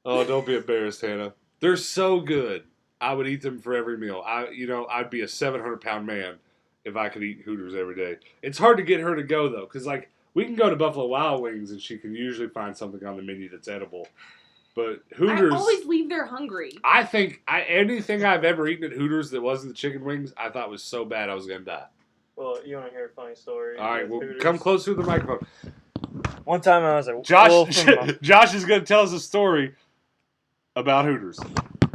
Oh, don't be embarrassed, Hannah. They're so good. I would eat them for every meal. I'd be a 700-pound man if I could eat Hooters every day. It's hard to get her to go though, because like we can go to Buffalo Wild Wings and she can usually find something on the menu that's edible. But Hooters, I always leave there hungry. I think anything I've ever eaten at Hooters that wasn't the chicken wings, I thought was so bad I was gonna die. Well, you want to hear a funny story? All right, with well, Hooters? come closer to the microphone. One time I was at Josh, Josh is gonna tell us a story about Hooters.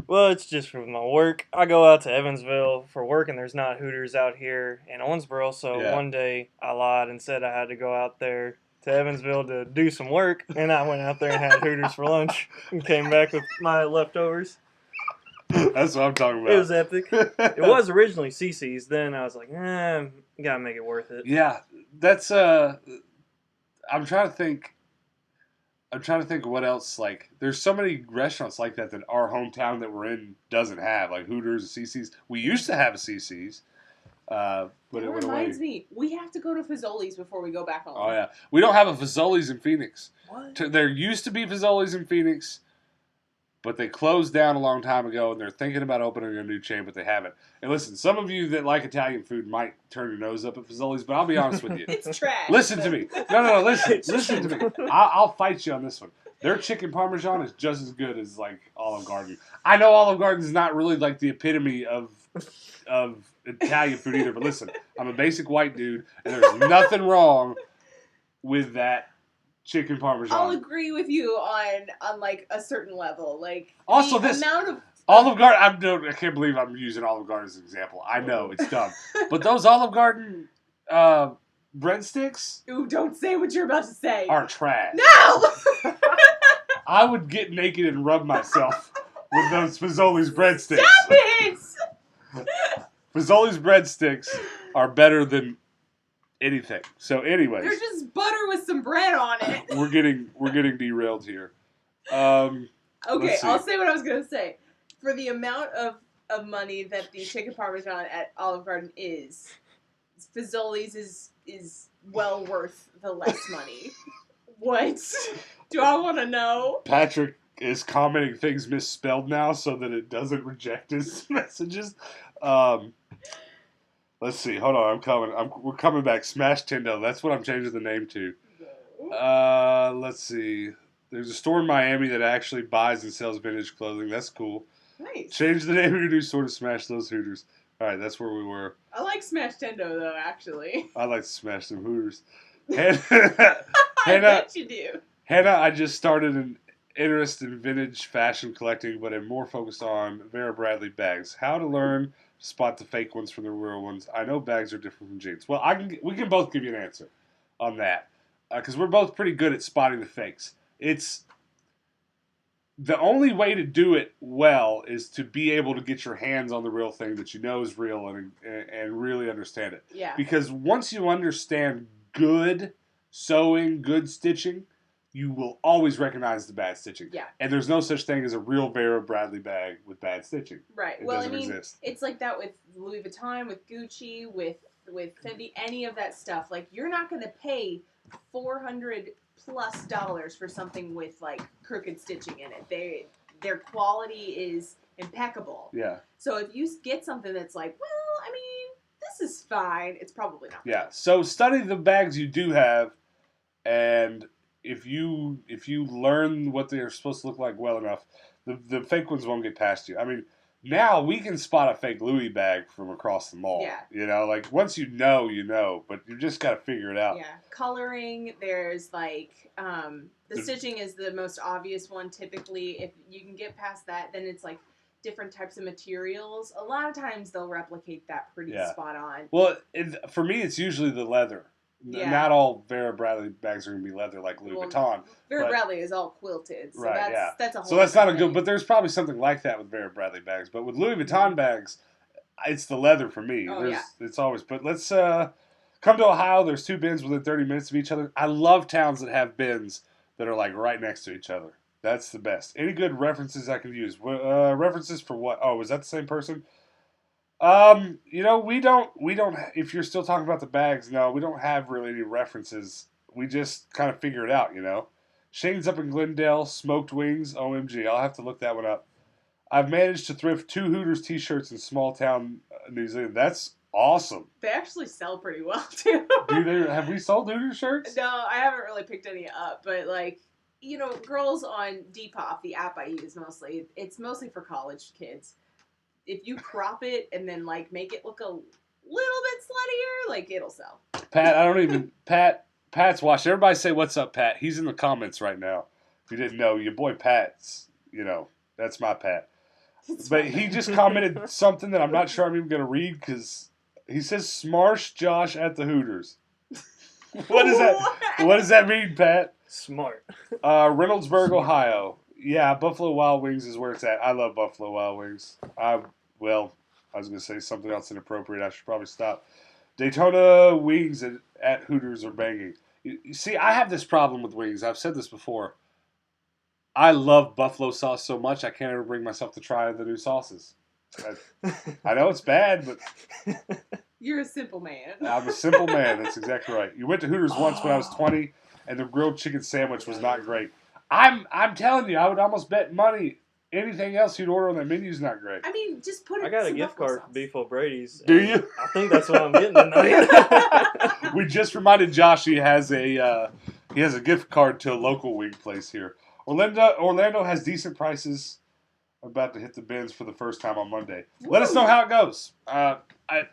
Well, it's just from my work. I go out to Evansville for work, and there's not Hooters out here in Owensboro. So Yeah. one day I lied and said I had to go out there to Evansville to do some work, and I went out there and had Hooters for lunch and came back with my leftovers. That's what I'm talking about. It was epic. It was originally CC's. Then I was like, you gotta make it worth it. Yeah, that's I'm trying to think of what else. Like, there's so many restaurants like that our hometown that we're in doesn't have. Like Hooters, CC's. We used to have a CC's, but That it went away. reminds me, we have to go to Fazoli's before we go back home. Oh yeah, we don't have a Fazoli's in Phoenix. What? There used to be Fazoli's in Phoenix, but they closed down a long time ago, and they're thinking about opening a new chain, but they haven't. And listen, some of you that like Italian food might turn your nose up at Fazoli's, but I'll be honest with you. It's trash. Listen to me. No, listen to me. I'll fight you on this one. Their chicken parmesan is just as good as like Olive Garden. I know Olive Garden is not really like the epitome of Italian food either, but listen, I'm a basic white dude, and there's nothing wrong with that chicken parmesan. I'll agree with you on like a certain level. Like Also, the this amount of Olive Garden. I can't believe I'm using Olive Garden as an example. I know it's dumb, but those Olive Garden breadsticks Ooh, don't say what you're about to say. are trash. No. I would get naked and rub myself with those Fazoli's breadsticks. Stop it! Fazoli's breadsticks are better than anything. So, anyways, They're just butter with some bread on it. we're getting derailed here. Okay, Let's see. I'll say what I was gonna say. For the amount of money that the chicken parmesan at Olive Garden is, Fazoli's is well worth the less money. What? Do I want to know? Patrick is commenting things misspelled now so that it doesn't reject his messages. Let's see. Hold on. I'm coming. We're coming back. Smash Tendo. That's what I'm changing the name to. Let's see. There's a store in Miami that actually buys and sells vintage clothing. That's cool. Nice. Change the name of your new store to Smash Those Hooters. All right, that's where we were. I like Smash Tendo though, actually. I like to smash some Hooters. I bet you do. Hannah, I just started an interest in vintage fashion collecting, but am more focused on Vera Bradley bags. How to learn to spot the fake ones from the real ones. I know bags are different from jeans. Well, we can both give you an answer on that because we're both pretty good at spotting the fakes. It's the only way to do it well is to be able to get your hands on the real thing that you know is real and really understand it. Yeah. Because once you understand good sewing, good stitching, you will always recognize the bad stitching. Yeah. And there's no such thing as a real Vera Bradley bag with bad stitching. Right. It Well, I doesn't mean, exist. it's like that with Louis Vuitton, with Gucci, with Fendi, any of that stuff. Like, you're not going to pay $400+ for something with like crooked stitching in it. Their quality is impeccable. Yeah. So if you get something that's like, well, I mean, this is fine. It's probably not. Yeah. So study the bags you do have, and if you learn what they're supposed to look like well enough, the fake ones won't get past you. I mean, now we can spot a fake Louis bag from across the mall. Yeah. You know, like once you know, but you just got to figure it out. Yeah. Coloring, there's like, the stitching is the most obvious one typically. If you can get past that, then it's like different types of materials. A lot of times they'll replicate that pretty spot on. Well, for me, it's usually the leather. Yeah. Not all Vera Bradley bags are going to be leather like Louis Vuitton. Vera Bradley is all quilted, so that's a whole. So that's not a good. But there's probably something like that with Vera Bradley bags. But with Louis Vuitton bags, it's the leather for me. Oh, It's always. But let's come to Ohio. There's 2 bins within 30 minutes of each other. I love towns that have bins that are like right next to each other. That's the best. Any good references I can use? References for what? Oh, was that the same person? You know, we don't. If you're still talking about the bags, no, we don't have really any references. We just kind of figure it out, you know. Shane's up in Glendale, smoked wings. OMG, I'll have to look that one up. I've managed to thrift 2 Hooters T-shirts in small town New Zealand. That's awesome. They actually sell pretty well too. Do they? Have we sold Hooters shirts? No, I haven't really picked any up, but like, you know, girls on Depop, the app I use mostly, it's mostly for college kids. If you crop it and then like make it look a little bit sluttier, like it'll sell. Pat's watching. Everybody say what's up, Pat. He's in the comments right now. If you didn't know, your boy Pat's, you know, that's my Pat. But he just commented something that I'm not sure I'm even going to read because he says Smarsh Josh at the Hooters. What is that? What does that mean, Pat? Smart. Reynoldsburg, Ohio. Yeah, Buffalo Wild Wings is where it's at. I love Buffalo Wild Wings. I was going to say something else inappropriate. I should probably stop. Daytona wings at Hooters are banging. You see, I have this problem with wings. I've said this before. I love buffalo sauce so much I can't ever bring myself to try the new sauces. I know it's bad, but you're a simple man. I'm a simple man. That's exactly right. You went to Hooters once when I was 20, and the grilled chicken sandwich was not great. I'm telling you, I would almost bet money anything else you'd order on that menu is not great. I mean, just put it. I got a gift card for Beef O'Brady's. Do you? I think that's what I'm getting tonight. We just reminded Josh he has a gift card to a local wing place here. Orlando has decent prices. I'm about to hit the bins for the first time on Monday. Woo. Let us know how it goes.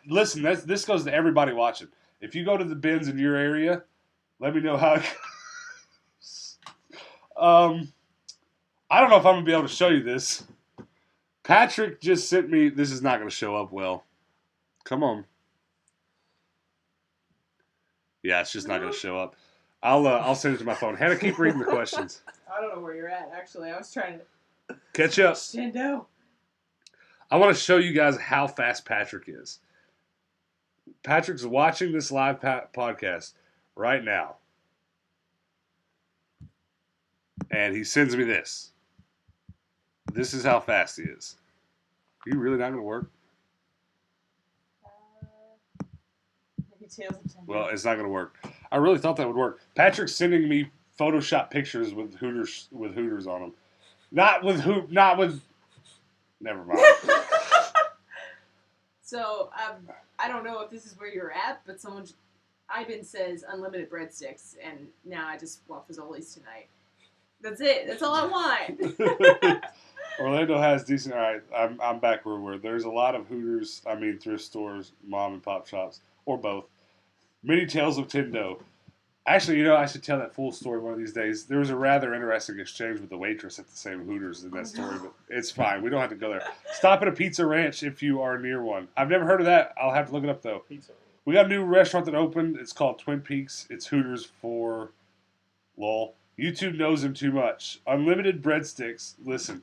Listen, this goes to everybody watching. If you go to the bins in your area, let me know how it goes. I don't know if I'm going to be able to show you this. Patrick just sent me... This is not going to show up well. Come on. Yeah, it's just not going to show up. I'll send it to my phone. Hannah, keep reading the questions. I don't know where you're at, actually. I was trying to... Catch up. Tendo. I want to show you guys how fast Patrick is. Patrick's watching this live podcast right now. And he sends me this. This is how fast he is. Are you really not going to work? Maybe Tales of Tendo. Well, it's not going to work. I really thought that would work. Patrick's sending me Photoshop pictures with Hooters on them. Not with. Never mind. So, I don't know if this is where you're at, but Ivan says unlimited breadsticks, and now I just want Fazoli's tonight. That's it. That's all I want. Orlando has decent. All right, I'm back where we're. There's a lot of Hooters. I mean, thrift stores, mom and pop shops, or both. Many tales of Tendo. Actually, you know, I should tell that full story one of these days. There was a rather interesting exchange with the waitress at the same Hooters in that story, but it's fine. We don't have to go there. Stop at a Pizza Ranch if you are near one. I've never heard of that. I'll have to look it up, though. Pizza. We got a new restaurant that opened. It's called Twin Peaks. It's Hooters for lol. YouTube knows him too much. Unlimited breadsticks. Listen.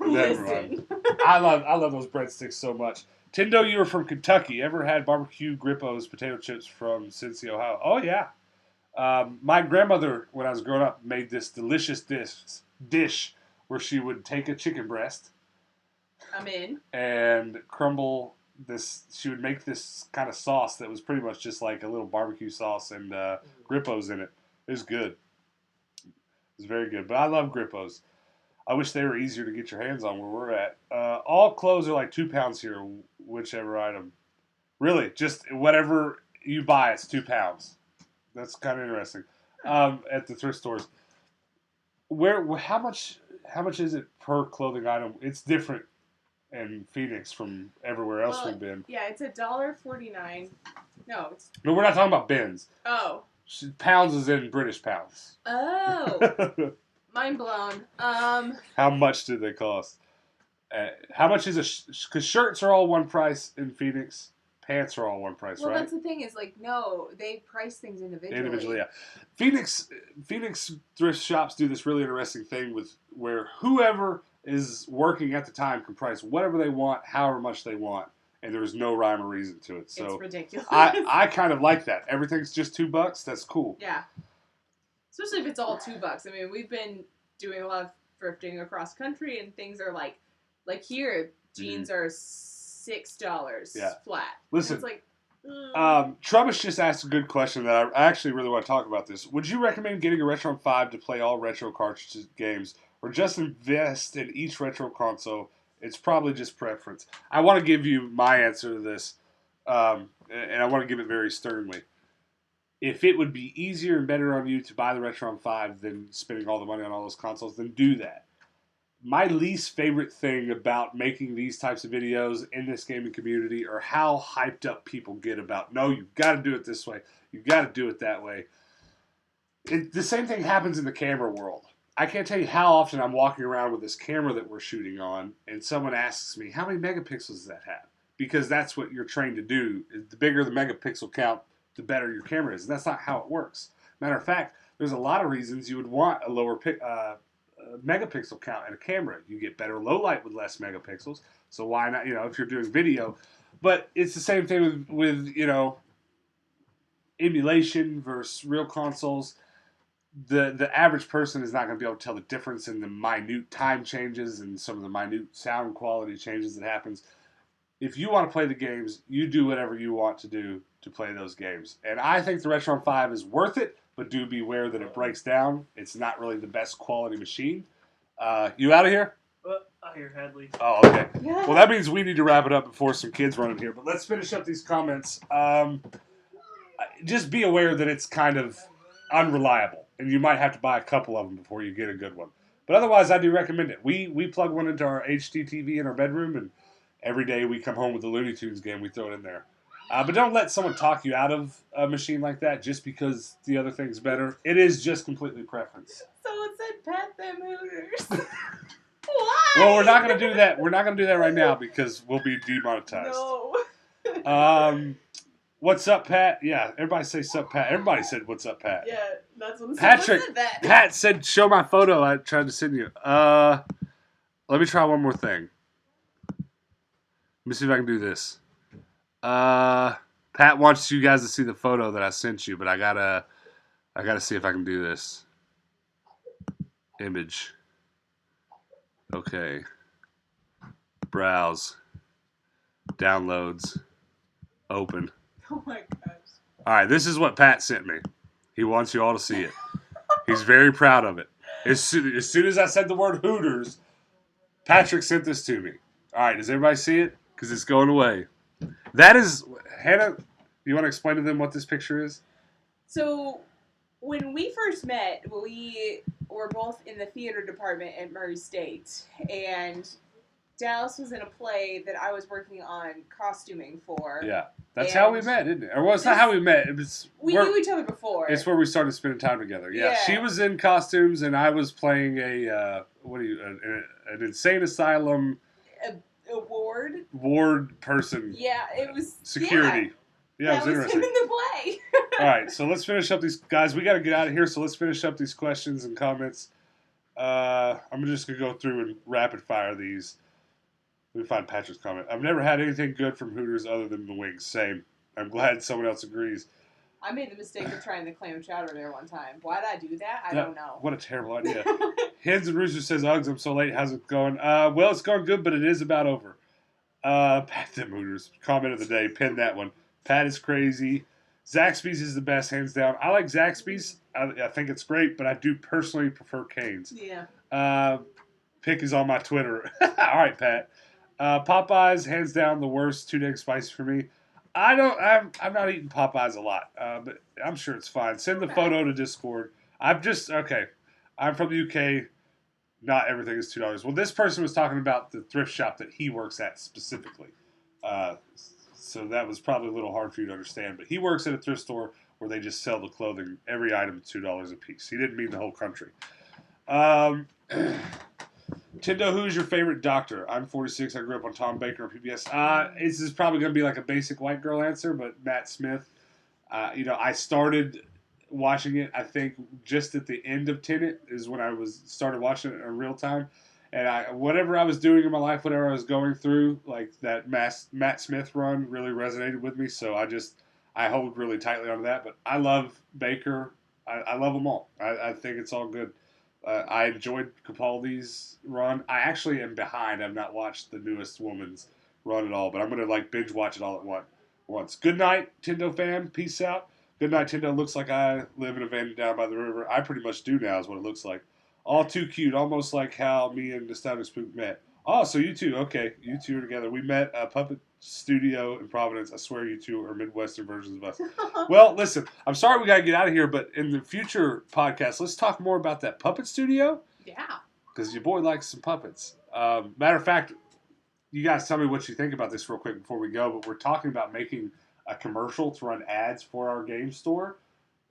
Never mind. I love those breadsticks so much. Tendo, you were from Kentucky. Ever had barbecue Grippos potato chips from Cincy, Ohio? Oh, yeah. My grandmother, when I was growing up, made this delicious dish where she would take a chicken breast. I'm in. And crumble this. She would make this kind of sauce that was pretty much just like a little barbecue sauce and Grippos in it. It was good. It was very good. But I love Grippos. I wish they were easier to get your hands on where we're at. All clothes are like £2 here, whichever item. Really, just whatever you buy, it's £2. That's kind of interesting. At the thrift stores, how much is it per clothing item? It's different in Phoenix from everywhere else Well, we've been. yeah, it's $1.49. No, it's But we're not talking about bins. oh. Pounds is in British pounds. Oh. Mind blown. How much do they cost? How much is because shirts are all one price in Phoenix, pants are all one price, well, right? that's the thing is like no, they price things individually. Individually, yeah. Phoenix thrift shops do this really interesting thing with where whoever is working at the time can price whatever they want, however much they want, and there's no rhyme or reason to it. So it's ridiculous. I kind of like that. Everything's just $2. That's cool. Yeah. Especially if it's all $2. I mean, we've been doing a lot of thrifting across country, and things are like here, jeans are $6 flat. Listen, and it's like. Trubbish just asked a good question that I actually really want to talk about this. Would you recommend getting a Retron 5 to play all retro cartridge games, or just invest in each retro console? It's probably just preference. I want to give you my answer to this, and I want to give it very sternly. If it would be easier and better on you to buy the Retron 5 than spending all the money on all those consoles, then do that. My least favorite thing about making these types of videos in this gaming community are how hyped up people get about, no, you've got to do it this way. You've got to do it that way. The same thing happens in the camera world. I can't tell you how often I'm walking around with this camera that we're shooting on, and someone asks me, how many megapixels does that have? Because that's what you're trained to do. The bigger the megapixel count, the better your camera is. And that's not how it works. Matter of fact, there's a lot of reasons you would want a lower megapixel count in a camera. You get better low light with less megapixels. So why not, if you're doing video. But it's the same thing with emulation versus real consoles. The average person is not going to be able to tell the difference in the minute time changes and some of the minute sound quality changes that happens. If you want to play the games, you do whatever you want to do to play those games. And I think the Retron 5 is worth it, but do beware that it breaks down. It's not really the best quality machine. You out of here? I hear Hadley. Oh, okay. Yeah. Well, that means we need to wrap it up before some kids run in here. But let's finish up these comments. Just be aware that it's kind of unreliable, and you might have to buy a couple of them before you get a good one. But otherwise, I do recommend it. We plug one into our HD TV in our bedroom, and every day we come home with the Looney Tunes game, we throw it in there. But don't let someone talk you out of a machine like that just because the other thing's better. It is just completely preference. Someone said pat them Hooters. Why? Well, we're not going to do that. We're not going to do that right now because we'll be demonetized. No. What's up, Pat? Yeah, everybody say sup, Pat. Everybody said what's up, Pat. Yeah, that's what Patrick, said that. Pat said show my photo I tried to send you. Let me try one more thing. Let me see if I can do this. Pat wants you guys to see the photo that I sent you, but I gotta see if I can do this. Image. Okay. Browse. Downloads. Open. Oh my gosh. All right, this is what Pat sent me. He wants you all to see it. He's very proud of it. As soon as I said the word Hooters, Patrick sent this to me. All right, does everybody see it? Because it's going away. That is, Hannah, you want to explain to them what this picture is? So, when we first met, we were both in the theater department at Murray State, and Dallas was in a play that I was working on costuming for. Yeah. That's how we met, isn't it? Or well, it's not how we met. We knew each other before. It's where we started spending time together. Yeah. She was in costumes, and I was playing an insane asylum ward person. Yeah, it was security. Yeah, it was interesting. Him in the play. All right, so let's finish up these guys. We got to get out of here, so let's finish up these questions and comments. I'm just gonna go through and rapid fire these. Let me find Patrick's comment. I've never had anything good from Hooters other than the wings. Same. I'm glad someone else agrees. I made the mistake of trying the clam chowder there one time. Why did I do that? I don't know. What a terrible idea. Hens and Rooster says, Uggs, I'm so late. How's it going? Well, it's going good, but it is about over. Pat them Hooters. Comment of the day. Pin that one. Pat is crazy. Zaxby's is the best, hands down. I like Zaxby's. I think it's great, but I do personally prefer Cane's. Yeah. Pick is on my Twitter. All right, Pat. Popeyes, hands down, the worst 2 egg spicy for me. I don't. I'm not eating Popeyes a lot, but I'm sure it's fine. Send the photo to Discord. I'm just okay. I'm from the UK. Not everything is $2. Well, this person was talking about the thrift shop that he works at specifically. Uh, so that was probably a little hard for you to understand. But he works at a thrift store where they just sell the clothing, every item $2 a piece. He didn't mean the whole country. Tendo, who's your favorite doctor? I'm 46. I grew up on Tom Baker on PBS. This is probably going to be like a basic white girl answer, but Matt Smith. I started watching it. I think just at the end of Tenet is when I started watching it in real time, and whatever I was doing in my life, whatever I was going through, like that Matt Smith run really resonated with me. So I hold really tightly onto that. But I love Baker. I love them all. I think it's all good. I enjoyed Capaldi's run. I actually am behind. I've not watched the newest Woman's run at all, but I'm gonna binge watch it all at once. Good night, Tendo fan. Peace out. Good night, Tendo. Looks like I live in a van down by the river. I pretty much do now, is what it looks like. All too cute, almost like how me and Nostalgic Spook met. Oh, so you two, okay, you two are together. We met a puppet studio in Providence. I swear you two are Midwestern versions of us. Well, listen, I'm sorry we got to get out of here, but in the future podcast, let's talk more about that puppet studio. Yeah. Because your boy likes some puppets. Matter of fact, you guys tell me what you think about this real quick before we go, but we're talking about making a commercial to run ads for our game store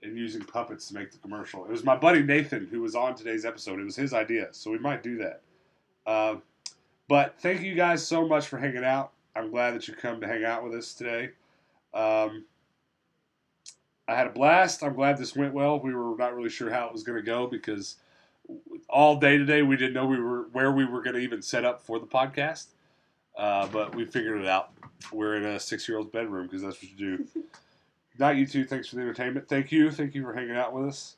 and using puppets to make the commercial. It was my buddy Nathan who was on today's episode. It was his idea, so we might do that. But thank you guys so much for hanging out. I'm glad that you come to hang out with us today. I had a blast. I'm glad this went well. We were not really sure how it was going to go because all day today we didn't know where we were going to even set up for the podcast. But we figured it out. We're in a 6-year-old's bedroom because that's what you do. Not you two. Thanks for the entertainment. Thank you. Thank you for hanging out with us.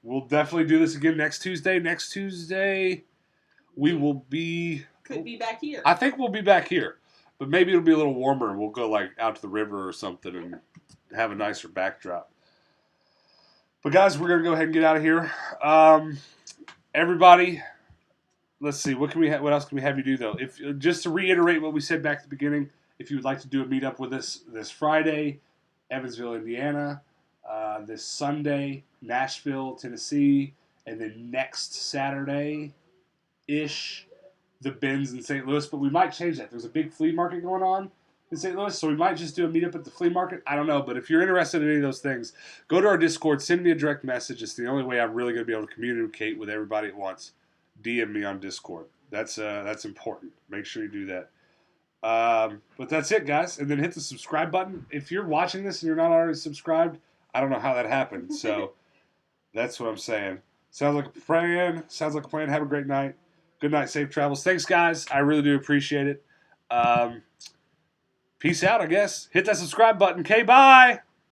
We'll definitely do this again next Tuesday. Next Tuesday, we will be... Could be back here. I think we'll be back here. But maybe it'll be a little warmer and we'll go like out to the river or something and have a nicer backdrop. But guys, we're going to go ahead and get out of here. Everybody... Let's see. What else can we have you do though? If just to reiterate what we said back at the beginning, if you would like to do a meetup with us this Friday, Evansville, Indiana, this Sunday, Nashville, Tennessee, and then next Saturday-ish, the Bends in St. Louis. But we might change that. There's a big flea market going on in St. Louis, so we might just do a meetup at the flea market. I don't know, but if you're interested in any of those things, go to our Discord, send me a direct message. It's the only way I'm really going to be able to communicate with everybody at once. DM me on Discord. That's important. Make sure you do that. But that's it, guys. And then hit the subscribe button. If you're watching this and you're not already subscribed, I don't know how that happened. So that's what I'm saying. Sounds like a plan. Have a great night. Good night. Safe travels. Thanks, guys. I really do appreciate it. Peace out, I guess. Hit that subscribe button. Okay, bye.